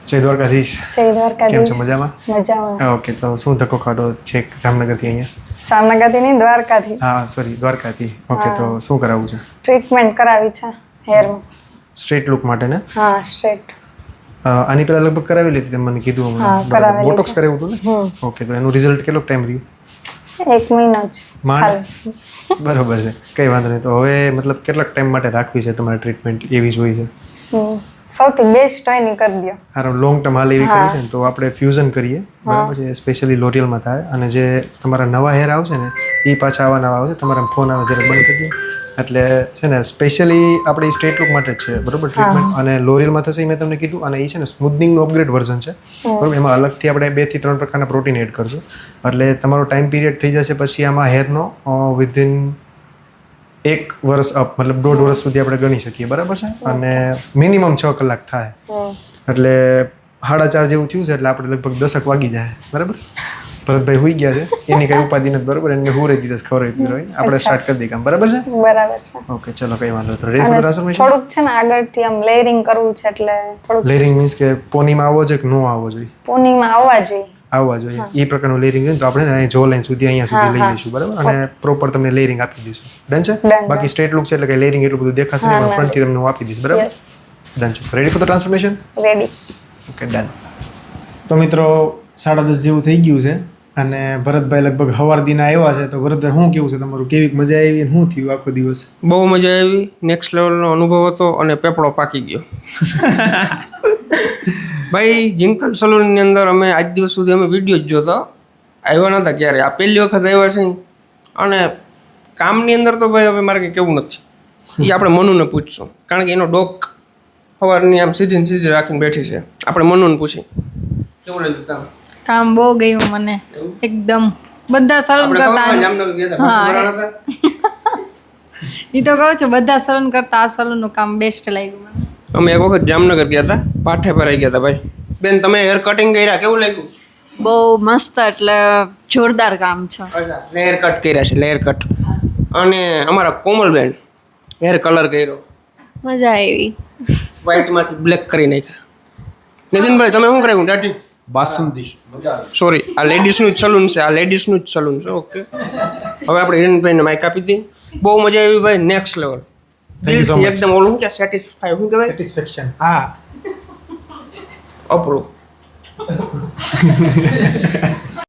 જય દ્વારકાધીશ. જય દ્વારકાધીશ. કેમ છો? મજામાં? મજામાં. ઓકે, તો શું ધક્કો ખાધો છેક જામનગરથી અહીંયા? જામનગરથી નહીં, દ્વારકાથી. હા, સોરી, દ્વારકાથી. ઓકે, તો શું કરાવવું છે? ટ્રીટમેન્ટ કરાવી છે હેરમાં. સ્ટ્રેટ લુક માટે ને? હા, સ્ટ્રેટ. આની પહેલા લગભગ કરાવી લીધી, તમે મને કીધું હા, હમણાં. કરાવેલી બોટોક્સ છે. કરાવ્યું હતું ને? ઓકે, તો એનું રિઝલ્ટ કેટલો ટાઈમ રહ્યું? 1 મહિનો જ માંડ? ખાલી. બરોબર છે, કઈ વાંધો નહીં. તો હવે મતલબ કેટલાક ટાઈમ માટે રાખવી છે તમારે ટ્રીટમેન્ટ એવી જોઈ છે? સૌથી બેસ્ટ હોય ને કરી દો. હારો લોંગ ટર્મ હાલ એવી કરી છે ને, તો આપણે ફ્યુઝન કરીએ, બરાબર છે? સ્પેશિયલી લોરિયલમાં થાય. અને જે તમારા નવા હેર આવશે ને એ પાછા આવા નવા આવશે. તમારા ફોન આવે જરા બંધ કરી દો. એટલે છે ને સ્પેશિયલી આપણે સ્ટ્રેટ લુક માટે જ છે, બરાબર, ટ્રીટમેન્ટ. અને લોરિયલમાં થશે એ મેં તમને કીધું. અને એ છે ને સ્મૂથનિંગનું અપગ્રેડ વર્ઝન છે, બરાબર. એમાં અલગથી આપણે 2 થી 3 પ્રકારના પ્રોટીન એડ કરશું. એટલે તમારો ટાઈમ પીરિયડ થઈ જશે પછી આમાં હેરનો વિધિન 1 વર્ષ અપ, મતલબ 1.5 વર્ષ સુધી આપણે ગણી શકીએ, બરાબર છે. અને મિનિમમ 6 કલાક થાય. એટલે 4:30 જેવું થયું છે, એટલે આપણે લગભગ 10 વાગી જાય, બરાબર. ભરતભાઈ હુઈ ગયા છે, એની કઈ ઉપાધિ નથી, બરાબર. એને હું રહી દીધા ખબર હોય. આપણે સ્ટાર્ટ કરી દઈએ કામ, બરાબર છે? બરાબર છે. ઓકે, ચલો, કઈ વાંધો નથી. Ready for transformation? થોડુંક છે ને આગળથી આમ લેયરિંગ કરવું છે, એટલે થોડુંક લેયરિંગ મીન્સ કે પોનીમાં આવવો જોઈએ કે નો આવવો જોઈએ? પોનીમાં આવવા જોઈએ. આવવા જોઈએ. એ પ્રકારનું લેયરિંગ છે તો આપણે અહીં જો લાઈન સુધી અહીંયા સુધી લઈ જઈશું, બરાબર. અને પ્રોપર તમને લેયરિંગ આપી દઈશું. ડન છે? બાકી સ્ટ્રેટ લુક છે એટલે કે લેયરિંગ એટલું બધું દેખાશે નહીં, પણ ફ્રન્ટથી તમને હું આપી દઈશ, બરાબર. ડન છે. Ready for the transformation? Ready. Okay, done. તો મિત્રો 10:30 જેવું થઈ ગયું છે અને ભરતભાઈ લગભગ સવાર દિના આવ્યા છે. તો ભરતભાઈ, શું કેવું છે તમારું? કેવી મજા આવી? શું થયું આખો દિવસ? બહુ મજા આવી, નેક્સ્ટ લેવલનો અનુભવ હતો અને પેપડો પાકી ગયો. ભાઈ, જિંકલ સલૂનની અંદર અમે આજ દિવસ સુધી અમે વિડીયો જ જોતા, આવ્યા નહોતા ક્યારે. આ પહેલી વખત આવ્યા છે. અને કામની અંદર તો ભાઈ હવે મારે કંઈ કેવું નથી. એ આપણે મનુને પૂછશું, કારણ કે એનો ડોક સવારની આમ સીધી રાખીને બેઠી છે. આપણે મનુને પૂછી કેવું લાગ્યું કામ? કામ બહુ ગયું મને એકદમ. બધા સલૂન કરતા જામનગર ગયા હતા. એ તો કહું છું, બધા સલૂન કરતા આ સલૂનનું કામ બેસ્ટ લાગ્યું મને. અમે એક વખત જામનગર ગયા હતા, પાઠે ભરાઈ ગયા હતા. ભાઈ બેન, તમે હેર કટિંગ કર્યા, કેવું લાગ્યું? બહુ મસ્ત, એટલે જોરદાર કામ છે. લેયર કટ કર્યા છે, લેયર કટ. અને અમારા કોમલબેન હેર કલર કર્યો, મજા આવી. વ્હાઈટમાંથી બ્લેક કરી નાખ્યા. નીતિનભાઈ, તમે શું કરાવ્યું? દાઢી? બાસુંદી. સોરી, આ લેડીઝનું જ સલૂન છે, આ લેડીઝનું જ સલૂન છે. ઓકે, હવે આપણે હિરેનભાઈને માઇક આપી દઈએ. બહુ મજા આવી ભાઈ, નેક્સ્ટ લેવલ. એકદમ ઓલું કે સેટિસ્ફાઈ, શું કહેવાય? સેટિસ્ફેક્શન. હા, અપ્રૂવ.